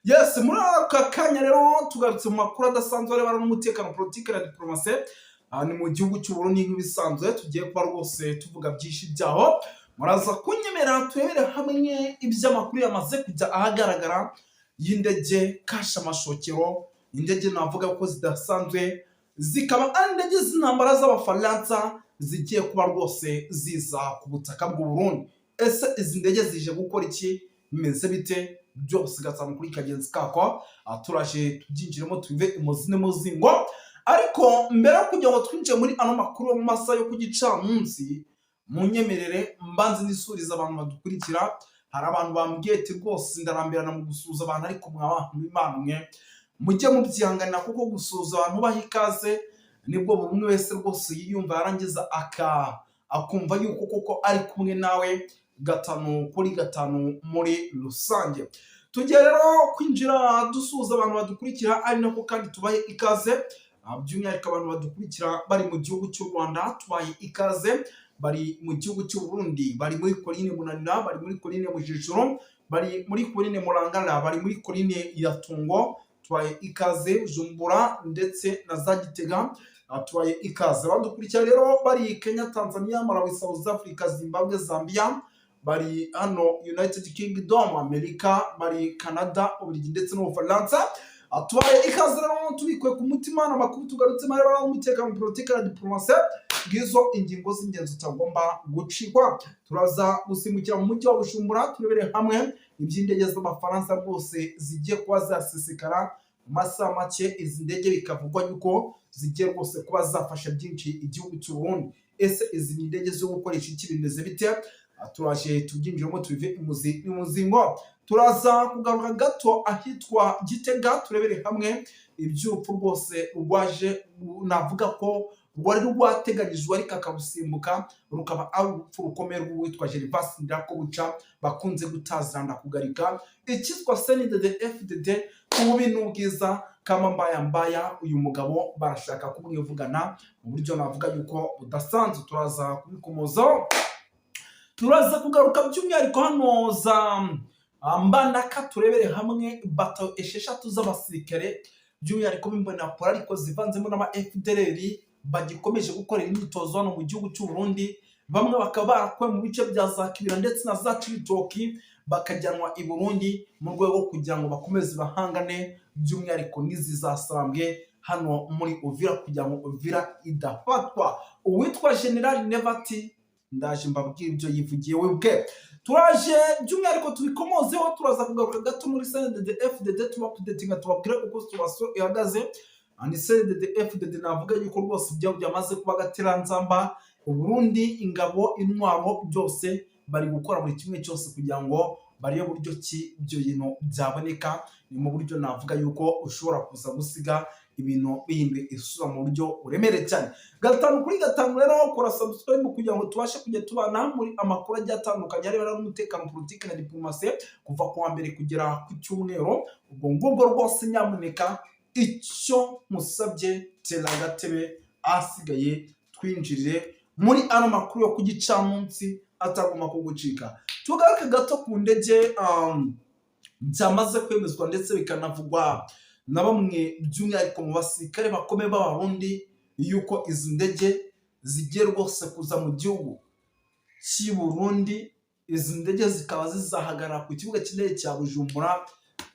Yes, muri aka kanya rero tugarutse mu makuru adasanzwe arebana n'umutekano, politiki na diplomasi ni mu gihugu cy'u Burundi nk'ibisanzwe tugiye kuba rwose tuvuga byinshi byaho. Muraza kunyemera turebere hamwe iby'amakuru yamaze kujya ahagaragara y'indege kashamashokero, indege navuga ko zidasanzwe, zikaba ari indege z'intambara z'abafaransa zigiye kuba rwose ziza ku butaka bw'u Burundi. Ese izi ndege zije gukora iki? Bimeze bite? Byose gatanu kuri kagenzi kako turaje tubyinjiremo tuve imuzine muzingo. Ariko mbere yo kujya ngo twinjire muri ano makuru mu masaha yo kugicamunsi, munyemerere mbanze nisuriza abantu badukurikira. Hari abantu bambwiye ati rwose ndarambirana mu gusuza abantu, ariko mwabantu b'Imana mwe mujye mubyihanganira, kuko gusuza abantu baha ikaze nibwo buri umwe wese rwose yiyumva yarangiza akumva yuko koko ari kumwe nawe gatanu kuri gatanu muri rusange. Tugiye rero kwinjira dusuza abantu badukurikira, ari nako kandi tubahe ikaze. By'umwihariko abantu badukurikira bari mu gihugu cy'u Rwanda tubahe ikaze, bari mu gihugu cy'u Burundi, bari muri Coline Munanira, bari muri Coline Mujejuru, bari muri Coline Murangara, bari muri Coline ya Tungo, tubahe ikaze. Bujumbura ndetse na za Gitega tubahe ikaze. Badukurikira rero bari Kenya, Tanzania, Malawi, South Africa, Zimbabwe, Zambia, bari hano United Kingdom, Amerika, bari Canada, Ububiligi ndetse n'Ubufaransa. Tubaye ikaze rero tubikwe ku mutima n'amakuru tugarutse marebana n'umutekano, politiki na diplomasi, ngizo ingingo z'ingenzi utagomba gucikwa. Turaza gusimukira mu mujyi wa Bujumbura turebere hamwe iby'indege z'abafaransa rwose zigiye kuba zasesekara mu masaha make. Izi ndege bikavugwa yuko zigiye rwose kuba zafasha byinshi igihugu cy'u Burundi. Ese izi ni indege zo gukoresha iki? Bimeze bite? Turaje tubyinjiramo tubive imuzingo. Turaza kugaruka gato ahitwa Gitega turebere hamwe iby'urupfu rwose rwaje, navuga ko rwari rwateganyijwe ariko akabusimbuka, rukaba ari urupfu rukomeye rw'uwitwa Gervais Ndirakobuca bakunze gutaziranda kugarika. Ikitwa CNDD-FDD ububi n'ubwiza kama mbaya, uyu mugabo barashaka kumwivugana mu buryo navuga yuko budasanzwe. Turaza kubikomozaho. Turaza kugaruka by'umwihariko hano za Mbandaka turebere hamwe bato 6 z'abasirikare by'umwihariko b'imbonakure ariko zivanzemo n'ama FDLR bagikomeje gukorera imyitozo hano mu gihugu cy'u Burundi. Bamwe bakaba barakuwe mu bice bya za Kibira ndetse na za Cibitoki bakajyanwa i Burundi mu rwego kugira ngo bakomeze bahangane by'umwihariko n'izizasambwe hano muri Uvira kugira ngo Uvira idafatwa. Uwitwa General Nevati ndaje mbabwira ibyo yivugiye we bwe. Turaje by'umwihariko tubikomozeho. Turaza kugaruka gato muri CNDD-FDD tubapdatinga tubabwira uko situation ihagaze. Ani CNDD-FDD navuga yuko rwose ibyo byamaze kuba gateranzamba. Uburundi ingabo intwaro byose bari gukora buri kimwe cyose kugira ngo bariyo buryo ki ibyo bintu byaboneka. Ni mu buryo navuga yuko ushobora kuza gusiga ibintu bihindwe isura mu buryo uremere cyane. Gatanu kuri gatanu rero kora subscribe kugira ngo tubashe kujya tubana muri amakuru ajya atandukanye arebana n'umutekano, politiki na diplomasi kuva ku wa mbere kugera ku cyumweru. Ubwo ngubwo rwose nyamuneka icyo musabye tera gatebe asigaye twinjirire muri ano makuru yo kugicamunsi atagomba kugucika. Tugaruke gato ku ndege byamaze kwemezwa ndetse bikanavugwa na bamwe by'umwihariko mu basirikare bakomeye b'Abarundi yuko izi ndege zigiye rwose kuza mu gihugu cy'u Burundi. Izi ndege zikaba zizahagarara ku kibuga cy'indege cya Bujumbura.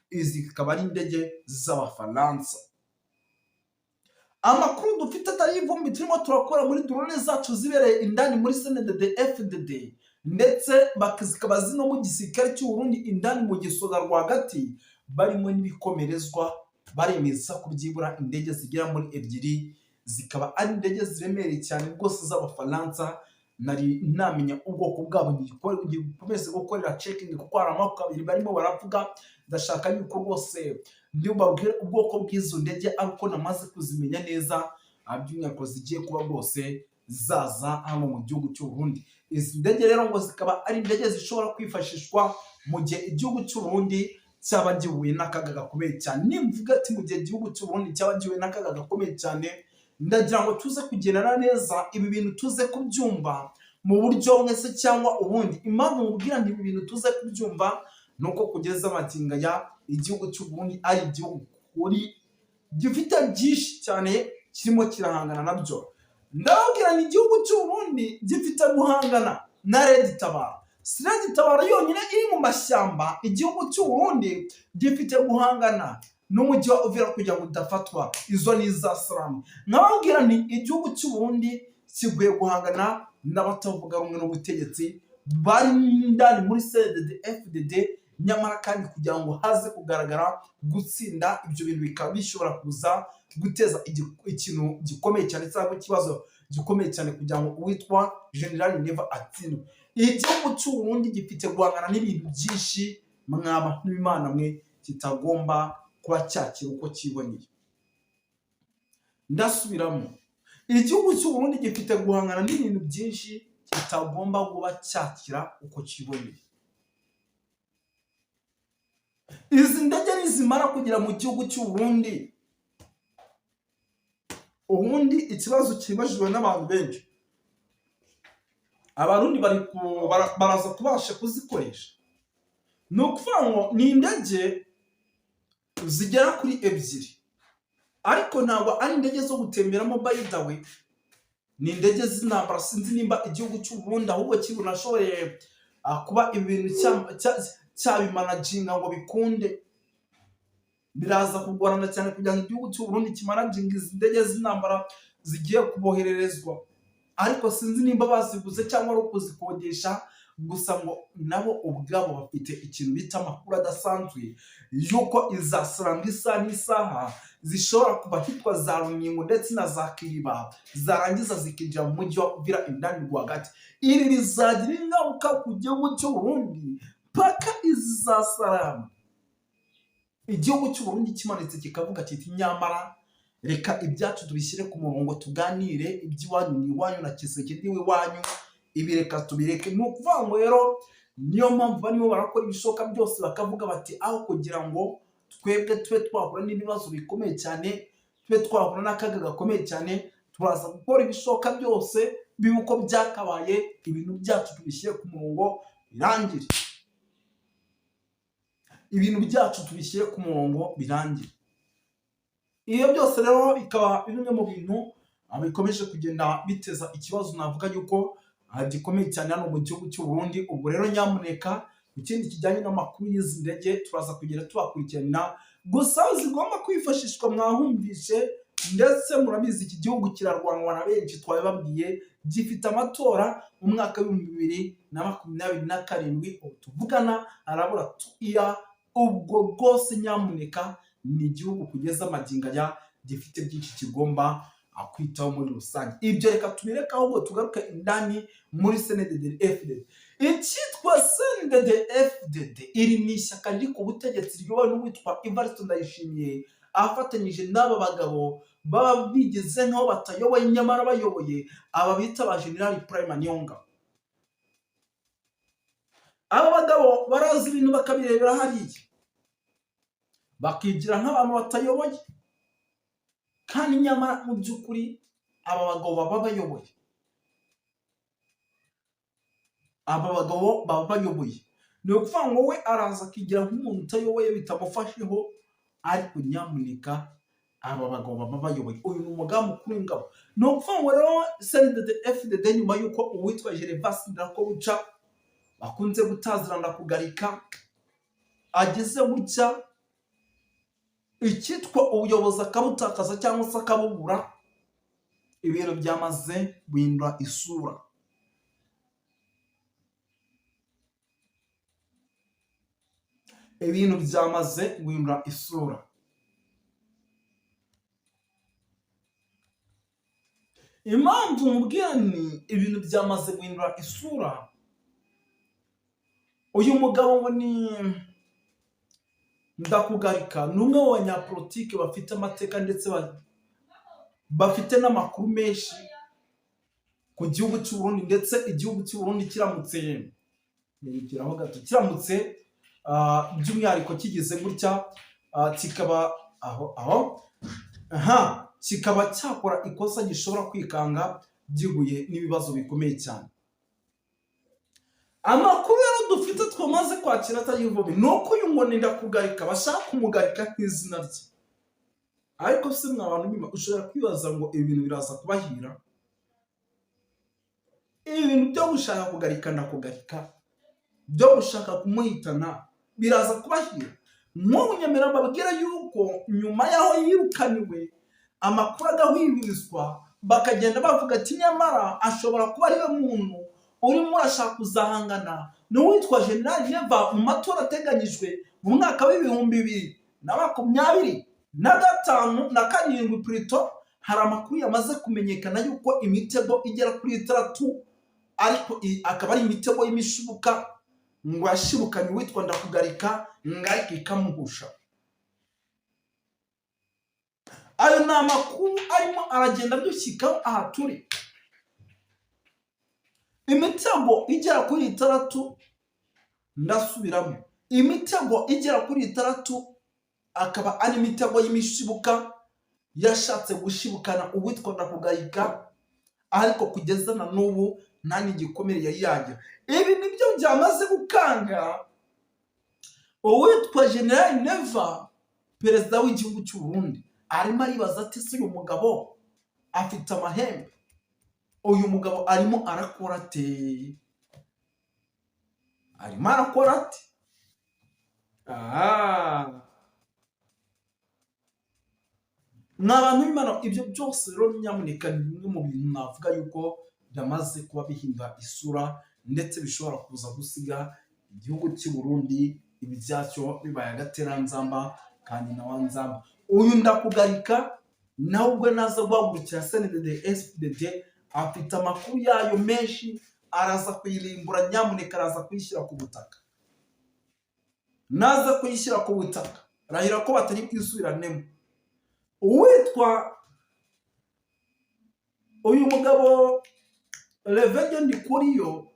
Izi zikaba ari indege z'abafaransa. Amakuru dufite atari ivumbi turimo turakora muri drone zacu zibereye indani muri CNDD-FDD ndetse zikaba zino mu gisirikare cy'u Burundi indani mu gisoza rwagati barimo n'ibikomerezwa. Baremeza ko byibura indege zigera muri 2 zikaba ari indege ziremereye cyane rwose z'abafaransa. Nari namenya ubwoko bwabo gikomeze gukorera checking kuko hari amako 2 barimo baravuga. Ndashaka yuko rwose ndibabwire ubwoko bw'izo ndege ariko namaze kuzimenya neza. By'umwihariko zigiye kuba rwose zaza hano mu gihugu cy'u Burundi. Izi ndege rero ngo zikaba ari indege zishobora kwifashishwa mu gihe igihugu cy'u Burundi cyaba gihuye n'akaga gakomeye cyane. Nimvuga ati mu gihe igihugu cy'u Burundi cyaba gihuye n'akaga gakomeye cyane, ndagira ngo tuze kugendana neza ibi bintu tuze kubyumva mu buryo mwese cyangwa ubundi. Impamvu mubwira ibi bintu tuze kubyumva nuko kugeza amatinga ya igihugu cy'u Burundi ari igihugu kuri gifite byinshi cyane kirimo kirahangana nabyo. Ndababwira ni igihugu cy'u Burundi gifite guhangana na Red Tabara. Si Red Tabara yonyine iri mu mashyamba, igihugu cy'u Burundi gifite guhangana n'umujyi wa Uvira kugira ngo udafatwa. Izo ni za Salamu. Nkababwira ni igihugu cy'u Burundi kiguye guhangana n'abatavuga rumwe n'ubutegetsi bari ndani muri CNDD-FDD, nyamara kandi kugira ngo haze kugaragara gutsinda ibyo bintu bikaba bishobora kuza guteza ikintu gikomeye cyane cyangwa ikibazo gikomeye cyane kugira ngo uwitwa General Neva atsindwe. Igihugu cy'u Burundi gifite guhangana n'ibintu byinshi mwaba n'Imana mwe kitagomba kuba cyakira uko kiboneye. Ndasubiramo, igihugu cy'u Burundi gifite guhangana n'ibintu byinshi kitagomba kuba cyakira uko kiboneye. Izi ndege nizimara kugera mu gihugu cy'u Burundi, ubundi ikibazo kibajijwe n'abantu benshi, abarundi baraza kubasha kuzikoresha. Ni ukuvuga ngo ni indege zigera kuri ebyiri, ariko ntabwo ari indege zo gutemberamo. By the way, ni indege z'intambara. Sinzi nimba igihugu cy'u Burundi ahubwo kibunashoboye kuba ibintu cyabimanaginga ngo bikunde. Biraza kugorana cyane kugira ngo igihugu cy'u Burundi kimanaginga izi ndege z'intambara zigiye kubohererezwa, ariko sinzi nimba baziguze cyangwa ari ukuzikodesha. Gusa ngo nabo ubwabo bafite ikintu bita amakuru adasanzwe yuko izasaranga isaha n'isaha zishobora kuba hitwa za Runingo ndetse na za Kiriba, zarangiza zikinjira mu mujyi wa Uvira indani rwagati. Iri rizagira ingaruka ku gihugu cy'u Burundi paka izasarama. Igihugu cy'u Burundi kimanitse kikavuga kiti nyamara reka ibyacu tubishyire ku murongo, tuganire iby'iwanyu ni iwanyu na Kiseke ni iwanyu, ibi reka tubireke. Ni ukuvuga ngo rero niyo mpamvu barimo barakora ibishoboka byose bakavuga bati aho kugira ngo twebwe tube twahura n'ibibazo bikomeye cyane, tube twahura n'akaga gakomeye cyane, turaza gukora ibishoboka byose bibe uko byakabaye, ibintu byacu tubishyire ku murongo birangire. Ibintu byacu tubishyire ku murongo birangire. Iyo byose rero bikaba bimwe mu bintu bikomeje kugenda biteza ikibazo navuga yuko gikomeye cyane hano mu gihugu cy'u Burundi. Ubwo rero nyamuneka ikindi kijyanye n'amakuru y'izi ndege turaza kugenda tubakurikirana, gusa zigomba kwifashishwa mwahumvishe, ndetse murabizi iki gihugu kirarwanwa na benshi. Twabibabwiye gifite amatora mu mwaka w'2027 tuvugana arabura tuya. Ubwo rwose nyamuneka ni igihugu kugeza amagingo aya gifite byinshi kigomba kwitaho muri rusange. Ibyo reka tubireka ahubwo tugaruke indani muri CNDD-FDD. Icyitwa CNDD-FDD iri ni ishyaka riri ku butegetsi riyobowe n'uwitwa Evariste Ndayishimiye afatanyije n'aba bagabo baba bigeze nk'aho batayoboye nyamara bayoboye, aba bita ba General Prime Niyonga. Aba bagabo barazi ibintu bakabirebera hariya, bakigira nk'abantu batayoboye, kandi nyamara mu by'ukuri aba bagabo baba bayoboye. Aba bagabo baba bayoboye. Ni ukuvuga ngo we araza akigira nk'umuntu utayoboye bitamufasheho, ariko nyamuneka aba bagabo baba bayoboye. Uyu ni umugambi mukuru w'ingabo. Ni ukuvuga ngo rero CNDD-FDD nyuma y'uko uwitwa Gervais Ndirakobuca bakunze gutazirana kugarika ageze gutya, icyitwa ubuyobozi akabutakaza cyangwa se akabubura, ibintu byamaze guhindura isura. Ibintu byamaze guhindura isura. Impamvu mubwira ni ibintu byamaze guhindura isura, uyu mugabo ngo ni Ndakugarika, ni umwe mu banyapolitike bafite amateka ndetse bafite n'amakuru menshi ku gihugu cy'u Burundi. Ndetse igihugu cy'u Burundi kiramutse by'umwihariko kigize gutya kikaba kikaba cyakora ikosa gishobora kwikanga gihuye n'ibibazo bikomeye cyane. amakuru rero dufite twamaze kwakira atayivome ni uko uyu ngo Ndakugarika bashaka kumugarika nk'izina rye. Ariko se mwa bantu bima ushobora kwibaza ngo ibintu biraza kubahira, ibintu byo gushaka kugarika Ndakugarika, byo gushaka kumuhitana biraza kubahira. Nk'ubunyemera babwira yuko nyuma yaho yirukaniwe amakuru agahwibirizwa bakagenda bavuga ati nyamara ashobora kuba ari we muntu urimo urashaka kuzahangana n'uwitwa General Neva mu matora ateganyijwe mu mwaka w'2027 Pluto. Hari amakuru yamaze kumenyekana yuko imitego igera kuri 3 ariko akaba ari imitego y'imishibuka ngo yashibukanye witwa Ndakugarika ngarika ikamuhusha. Ayo ni amakuru arimo aragenda dushyikaho aha turi. Imitego igera kuri 3, ndasubiramo, imitego igera kuri 3 akaba ari imitego y'imishibuka yashatse gushibukana uwitwa Ndakugarika, ariko kugeza na n'ubu nta n'igikomere yari yagira. Ibi nibyo byamaze gukanga uwitwa General Neva, perezida w'igihugu cy'u Burundi. Arimo aribaza ati se uyu mugabo afite amahembe, uyu mugabo arimo arakora ate? Arimo arakora ate? N'abantu b'Imana, ibyo byose rero nyamuneka ni bimwe mu bintu navuga yuko byamaze kuba bihindura isura ndetse bishobora kuza gusiga igihugu cy'u Burundi ibi byacyo bibaye agateranzamba kandi na wanzamba. Uyu Ndakugarika nawe ubwo naza guhagurukira CNDD-FDD afite amakuru yayo menshi, araza kuyirimbura. Nyamuneka araza kuyishyira ku butaka, naza kuyishyira ku butaka rahira ko batari kwisubiranemo. Uwitwa uyu mugabo Reverend Ndikuriyo,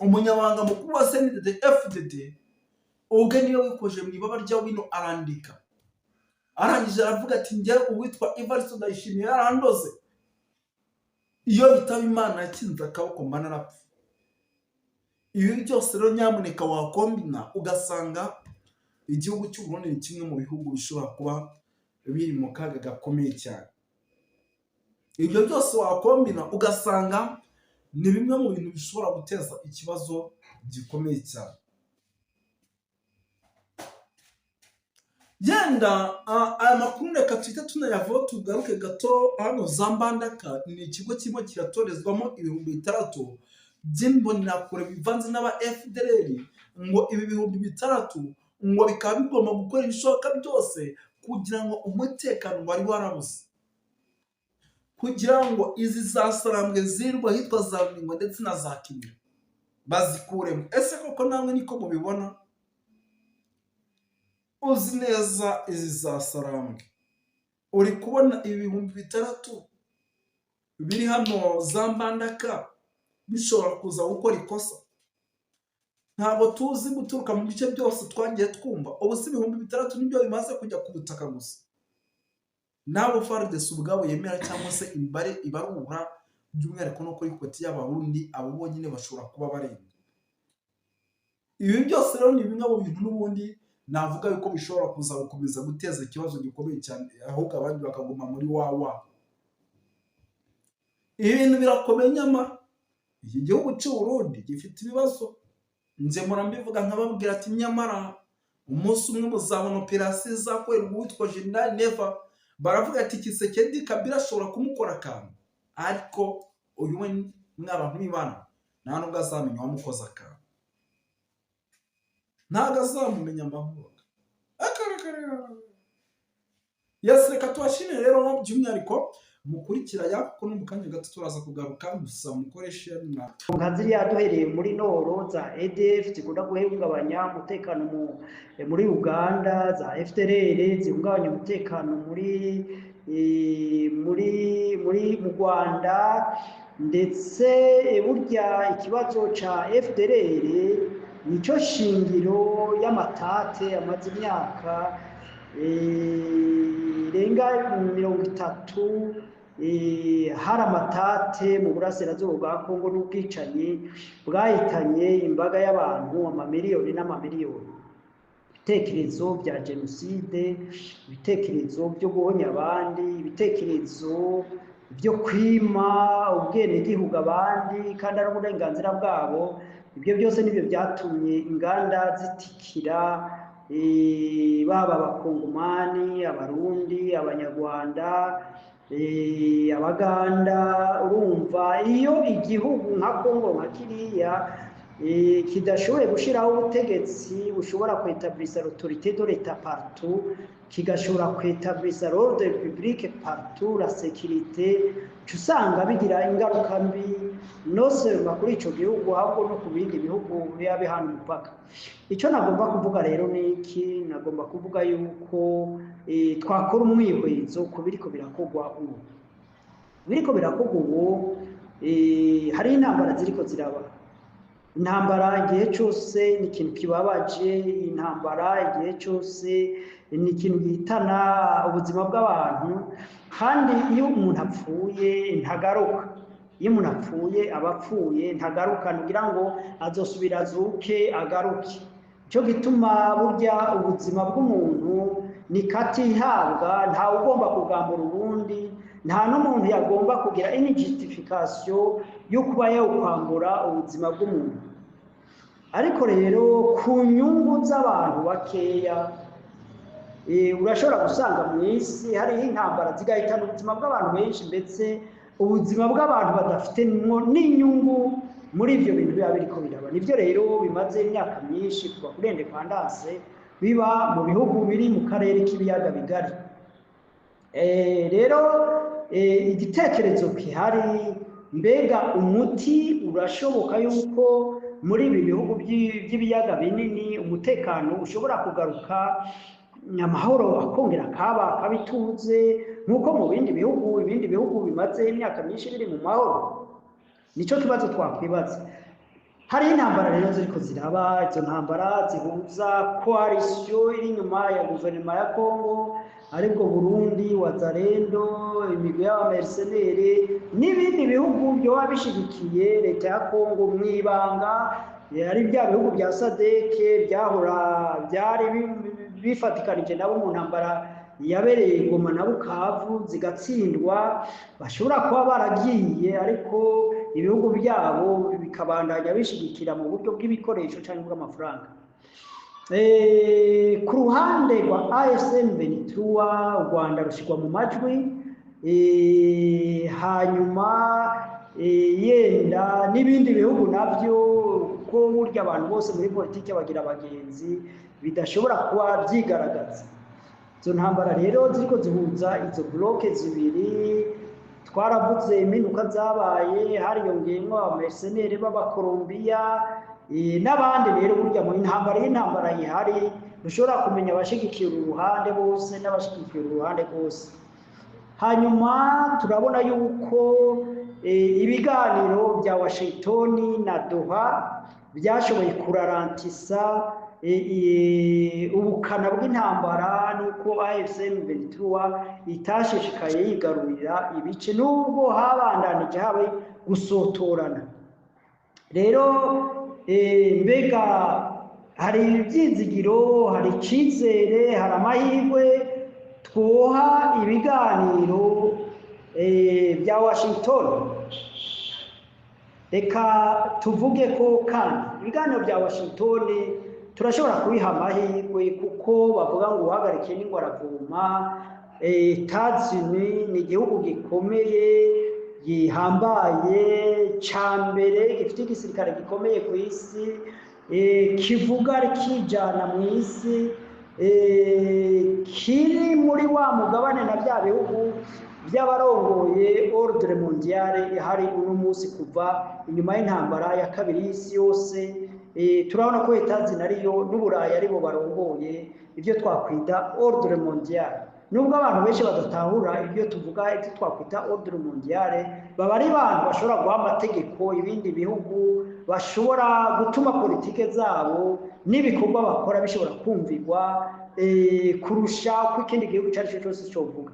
umunyabanga mukuru wa CNDD-FDD, ubwe niyo wikoje mu ibaba rya wino arandika, arangije aravuga ati njye uwitwa Evariste Ndayishimiye yarandoze, iyo bitaba Imana yakinze akaboko mba narapfa. Ibi byose rero nyamuneka wakombina ugasanga igihugu cy'u Burundi ni kimwe mu bihugu bishobora kuba biri mu kaga gakomeye cyane. Ibyo byose wakombina ugasanga ni bimwe mu bintu bishobora guteza ikibazo gikomeye cyane. Yenda aya makuru reka twite tunayavaho tugaruke gato. Hano za Mbandaka ni ikigo kirimo kiratorezwamo 6,000 by'imbonerakure bivanze n'aba FDLR, ngo ibi 6,000 ngo bikaba bigomba gukora ibishoboka byose kugira ngo umutekano wari warabuze, kugira ngo izi zasarambwe zirwa hitwa za Mingo ndetse na za Kimira bazikuremo. Ese koko namwe niko mubibona? Uzi neza izi zasarambwe, uri kubona ibi 6,000 biri hano za Mbandaka bishobora kuza gukora ikosa? Ntabwo tuzi guturuka mu bice byose twagiye twumva. Ubu si 6,000 nibyo bimaze kujya ku butaka gusa. Nabo FARDC ubwabo yemera cyangwa se imbare ibarura, by'umwihariko no kuri koti y'Abarundi, abo bonyine bashobora kuba barenga. Ibi byose rero ni bimwe mu bintu n'ubundi navuga yuko bishobora kuza gukomeza guteza ikibazo gikomeye cyane, ahubwo abandi bakaguma muri wawa. Ibintu birakomeye nyama iki gihugu cy'u Burundi gifite ibibazo. Nze murambivuga nkababwira ati nyamara umunsi umwe muzabona operasiyo zakorerwa uwitwa General Neva, baravuga ati Tshisekedi Kabila ashobora kumukora akantu, ariko uyu we mw'abantu b'Imana nta nubwo azamenya wamukoze akantu, ntabwo azamumenya amahoro. Reka tubashimire rero by'umwihariko mukurikira kuko no mu kanya gato turaza kugaruka, gusa mukoreshe nka ziriya duhereye muri noro za EDF zikunda guhungabanya umutekano muri Uganda, za FDLR zihungabanya umutekano mu Rwanda, ndetse burya ikibazo ca FDLR nico shingiro y'amatate amaze imyaka irenga 30 hari amatate mu burasirazuba bwa Kongo n'ubwicanyi bwahitanye imbaga y'abantu amamiliyoni n'amamiliyoni. Ibitekerezo bya jenoside, ibitekerezo byo guhonya abandi, ibitekerezo byo kwima ubwenegihugu abandi kandi ari uburenganzira bwabo, ibyo byose nibyo byatumye inganda zitikira baba abakongomani, abarundi, abanyarwanda, abaganda. Urumva iyo igihugu nka Kongo nka kiriya kidashoboye gushyiraho ubutegetsi bushobora kwetablisa l'autorité de l'État partout, kigashobora kwetablisa l'ordre public partout, la sécurité, usanga bigira ingaruka mbi no seulement kuri ico gihugu ahubwo no ku bindi bihugu biba bihana umupaka. Icyo nagomba kuvuga rero ni iki? Nagomba kuvuga yuko twakora umwihwezo ku biriko birakogwa ubu. Biriko birakogwa ubu, hari intambara ziriko ziraba. Intambara igihe cyose ni ikintu kibabaje, intambara igihe cyose ni ikintu gihitana ubuzima bw'abantu, kandi iyo umuntu apfuye ntagaruka. Iyo umuntu apfuye aba apfuye ntagaruka, kugira ngo azosubira azuke agaruke. Cyo gituma burya ubuzima bw'umuntu ni katihabwa, ntawe ugomba kugambura ubundi, nta n'umuntu yagomba kugira any justification yo kuba yawukwambura ubuzima bw'umuntu. Ariko rero ku nyungu z'abantu bakeya, urashobora gusanga mu isi hariho intambara zigahitana ubuzima bw'abantu benshi, ndetse ubuzima bw'abantu badafite n'inyungu muri ibyo bintu biba biriko biraba. Nibyo rero bimaze imyaka myinshi kuva kuri independance biba mu bihugu biri mu karere k'ibiyaga bigari. Rero igitekerezo gihari, mbega umuti urashoboka yuko muri ibi bihugu by'ibiyaga binini umutekano ushobora kugaruka, amahoro akongera akabituze nk'uko mu bindi bihugu bimaze imyaka myinshi biri mu mahoro? Nicyo kibazo twakwibaza. Hari intambara rero ziriko ziraba, izo ntambara zihuza coalition iri inyuma ya guverinoma ya Kongo, aribwo Burundi, Wazalendo, imigwi y'abamercenaires n'ibindi bihugu byoba bishigikiye leta ya Kongo mwibanga. Ari bya bihugu bya SADC byari bifatikanije nabo mu ntambara yabereye Goma na Bukavu zigatsindwa, bashobora kuba baragiye, ariko ibihugu byabo bikabandanya bishigikira mu buryo bw'ibikoresho cyangwa bw'amafaranga. Ku ruhande rwa AFC/M23 u Rwanda rushigwa mu majwi, hanyuma yenda n'ibindi bihugu nabyo, ko burya abantu bose muri politiki bagira abagenzi, bidashobora kuba byigaragaza. Izo ntambara rero ziriko zihuza izo bloke zibiri, twaravuze impinduka zabaye, hariyongeyemo abamercenaires b'Abakolombiya n'abandi. Rero burya mu intambara ihari dushobora kumenya abashigikiye uruhande bose n'abashigikiye uruhande bose. Hanyuma turabona yuko ibiganiro bya Washington na Doha byashoboye kurarantisa ubukana bw'intambara, nuko AFC/M23 itashishikaye yigarurira ibice, nubwo habandanije habe gusotorana. Rero mbega hari ibyizigiro, hari icyizere, hari amahirwe twoha ibiganiro bya Washington? Reka tuvuge ko kandi ibiganiro bya Washington turashobora kubiha amahirwe, kuko bavuga ngo uhagarike n'ingwaravuma. Etats-Unis ni igihugu gikomeye gihambaye ca mbere, gifite igisirikare gikomeye ku isi, kivuga rikijana mu isi, kiri muri wa mugabane na bya bihugu by'abarongoye ordre mondiale hari uno munsi kuva inyuma y'intambara ya kabiri y'isi yose. Turabona ko Etats-Unis ariyo n'Uburayi aribo barongoye ibyo twakwita ordre mondiale. Nubwo abantu benshi badatahura ibyo tuvuga, ibyo twakwita ordre mondiale, baba ari abantu bashobora guha amategeko ibindi bihugu, bashobora gutuma politike zabo n'ibikorwa bakora bishobora kumvirwa kurusha uko ikindi gihugu cyari cyo cyose cyovuga.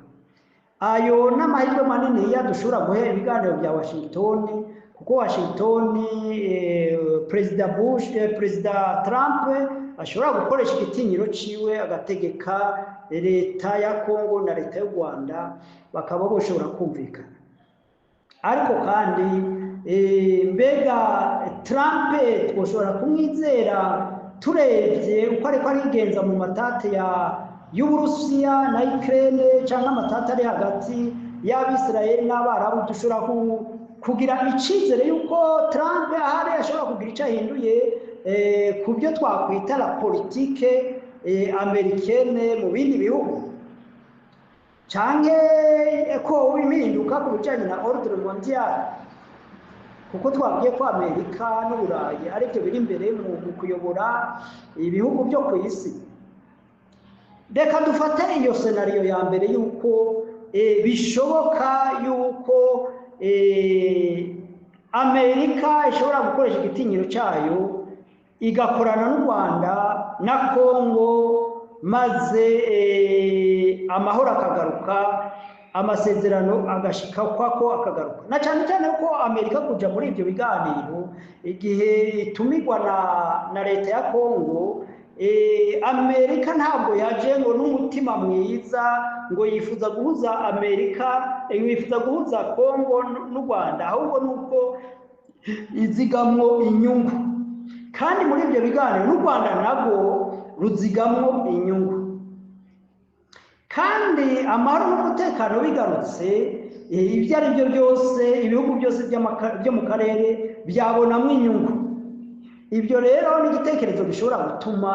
ayo n'amahirwe manini dushobora guhera ibiganiro bya Washington, kuko Washington Perezida Bush Perezida Trump ashobora gukoresha igitinyiro ciwe agategeka leta ya Kongo na leta y'u Rwanda bakaba boshobora kumvikana. Ariko kandi mbega Trump twoshobora kumwizera turebye uko ariko arigenza mu matate y'Uburusiya na Ukraine cyangwa amatata ari hagati y'Abisirayeli n'Abarabu, dushobora kugira icizere yuko Trump ahari ashobora kugira icyo ahinduye ku byo twakwita la politique americaine mu bindi bihugu, canke ko impinduka ku bijanye na ordre mondial, kuko twabwiye ko Amerika n'Uburayi ari byo biri imbere mu kuyobora ibihugu byo ku isi. Reka dufate iyo scenario ya mbere yuko bishoboka yuko Amerika ishobora gukoresha igitinyiro cyayo igakorana n'u Rwanda na Kongo, maze amahoro akagaruka, amasezerano agashika kwako akagaruka. Na cyane cyane ko Amerika kuja muri ibyo biganiro igihe itumirwa na leta ya Kongo, Amerika ntabwo yaje ngo n'umutima mwiza ngo yifuza guhuza Amerika, yifuza guhuza Kongo n'u Rwanda, ahubwo nuko izigamwo inyungu. Kandi muri ibyo biganiro n'u Rwanda nabwo ruzigamwo inyungu. Kandi amahoro n'umutekano bigarutse, ibyo ari byo byose ibihugu byose byo mu karere byabonamo inyungu. Ibyo rero ni igitekerezo gishobora gutuma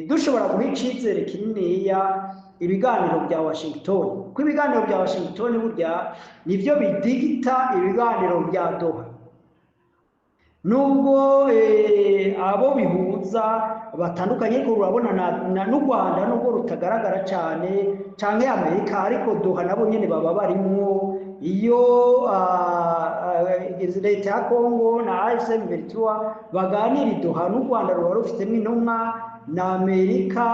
dushobora guha icizere kininiya ibiganiro bya Washington, kuko ibiganiro bya Washington burya nibyo bidigita ibiganiro bya Doha. Nubwo abo bihuza batandukanye, ko urabona n'u Rwanda nubwo rutagaragara cyane cyane Amerika, ariko Doha nabo nyene baba barimwo. Iyo leta ya Kongo na AFC/M23 baganira i Doha, n'u Rwanda ruba rufitemo intumwa, na Amerika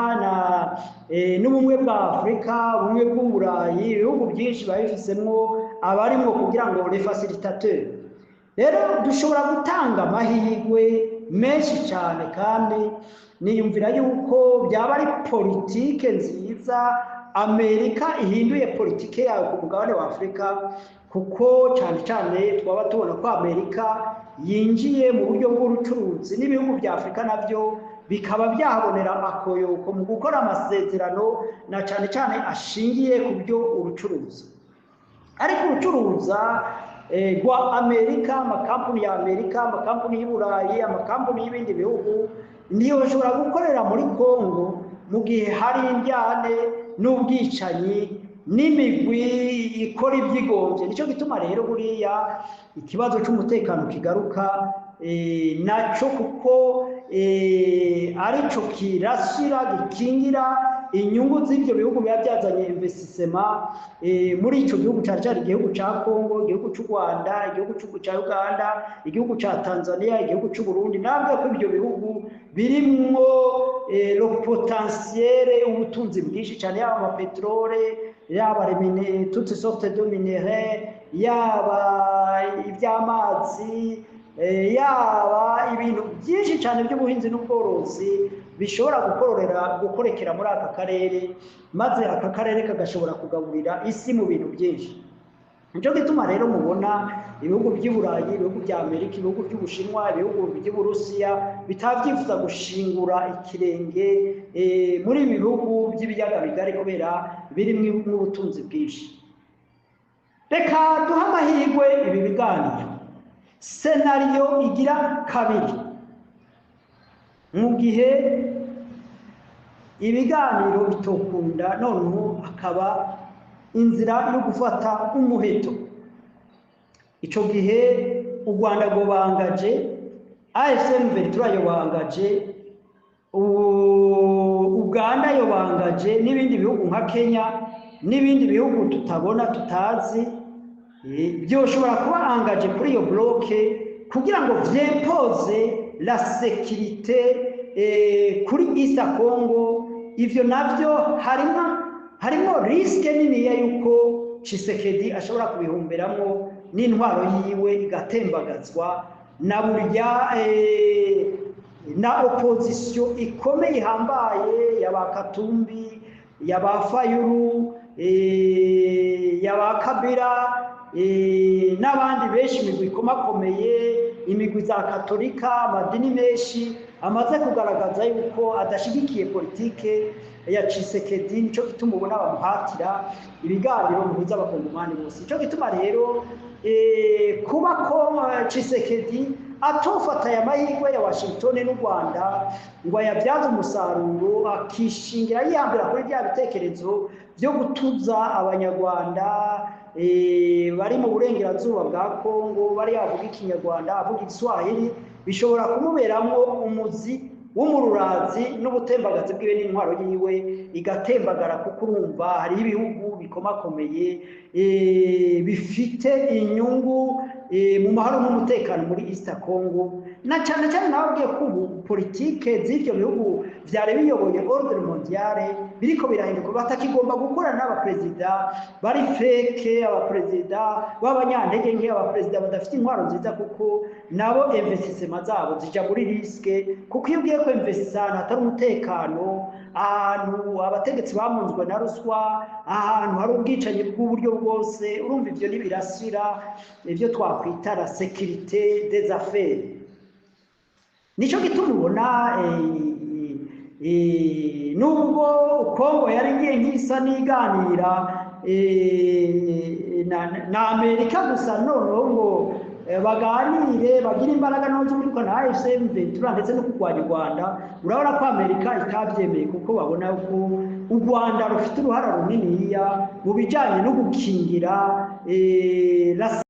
n'ubumwe bwa Afurika, ubumwe bw'Uburayi, ibihugu byinshi babifisemo abarimo kugira ngo les facilitateurs. Rero dushobora gutanga amahirwe menshi cyane, kandi niyumvira yuko byaba ari politike nziza Amerika ihinduye politike yayo ku mugabane wa Afurika, kuko cyane cyane twaba tubona ko Amerika yinjiye mu buryo bw'ubucuruzi n'ibihugu bya Afurika nabyo bikaba byahabonera akoyoko mu gukora amasezerano, na cyane cyane ashingiye ku byo ubucuruzi. Ariko ubucuruza gwa Amerika, amakampuni ya Amerika, amakampuni y'Uburayi, amakampuni y'ibindi bihugu niyo bashobora gukorera muri Kongo mu gihe hari indyane n'ubwicanyi n'imigwi ikora ibyigombye. Nicyo gituma rero buriya ikibazo cy'umutekano kigaruka naco, kuko arico kirashyira gikingira inyungu z'ibyo bihugu biba byazanye investissement muri ico gihugu cyari igihugu cya Kongo, igihugu cy'u Rwanda, igihugu cya Uganda, igihugu cya Tanzania, igihugu cy'u Burundi. Nabwo ko ibyo bihugu birimwo le potentiel, ubutunzi bwinshi cyane, yaba amapetrole, yaba toutes sortes de minéraux, yaba iby'amazi, yaba ibintu byinshi cyane by'ubuhinzi n'ubworozi bishobora gukorekera muri aka karere, maze aka karere kagashobora kugaburira isi mu bintu byinshi. Nicyo gituma rero mubona ibihugu by'Uburayi, ibihugu bya Amerika, ibihugu by'Ubushinwa, ibihugu by'Uburusiya bitabyifuza gushingura ikirenge muri ibi bihugu by'ibiyaga bigari, kubera birimo ubutunzi bwinshi. Reka duha amahirwe ibi biganiro. Scenario igira kabiri, mu gihe ibiganiro bitokunda, noneho akaba inzira yo gufata umuheto. Ico gihe u Rwanda go bangaje, AFC/M23 yo bangaje, Uganda yo bangaje, n'ibindi bihugu nka Kenya n'ibindi bihugu tutabona tutazi, byoshobora kuba angaje kuri iyo bloke kugira ngo vyempoze la sécurité kuri East Congo. Ivyo navyo harimo risike niniya yuko Tshisekedi ashobora kubihumberamo n'intwaro yiwe igatembagazwa na burya na opozisiyo ikomeye ihambaye yaba Katumbi yaba Fayulu yaba Kabila n'abandi benshi imigwi ikomakomeye imigwi za Katolika amadini menshi amaze kugaragaza yuko adashigikiye politike ya Tshisekedi. Nico gituma ubona bamuhatira ibiganiro bihuza abakongomani bose. Nico gituma rero kuba ko Tshisekedi atofata ya mahirwe ya Washington n'u Rwanda ngo yabyaze umusaruro akishingira yihambira kuri bya bitekerezo byo gutuza abanyarwanda bari mu burengerazuba bwa Kongo, bari avuga ikinyarwanda avuga igiswahili, bishobora kumuberamo umuzi w'umururazi n'ubutembagazi bwiwe n'intwaro yiwe igatembagara, kuko urumva hari ibihugu bikomakomeye bifite inyungu mu mahoro n'umutekano muri East Congo, na cyane cyane nababwiye ko ubu politike z'ibyo bihugu byari biyoboye ordre mondiale biriko birahinduka, batakigomba gukorana n'abaperezida bari feke, abaperezida b'abanyantege nke, abaperezida badafite intwaro nziza, kuko nabo investissement zabo zija muri risque. Kuko iyo ugiye ko investissement atari umutekano, ahantu abategetsi bamunzwe na ruswa, ahantu hari ubwicanyi bw'uburyo bwose, urumva ivyo nibirasira ivyo twakwita la sécurité des affaires. Nico gituma ubona nubwo Kongo yari ngiye nk'isa n'iganira na Amerika gusa, noneho ngo baganire bagira imbaraga no z'uko na AFC ndetse no kurwanya u Rwanda. Urabona ko Amerika itabyemeye, kuko babona ko u Rwanda rufite uruhara runini mu bijyanye no gukingira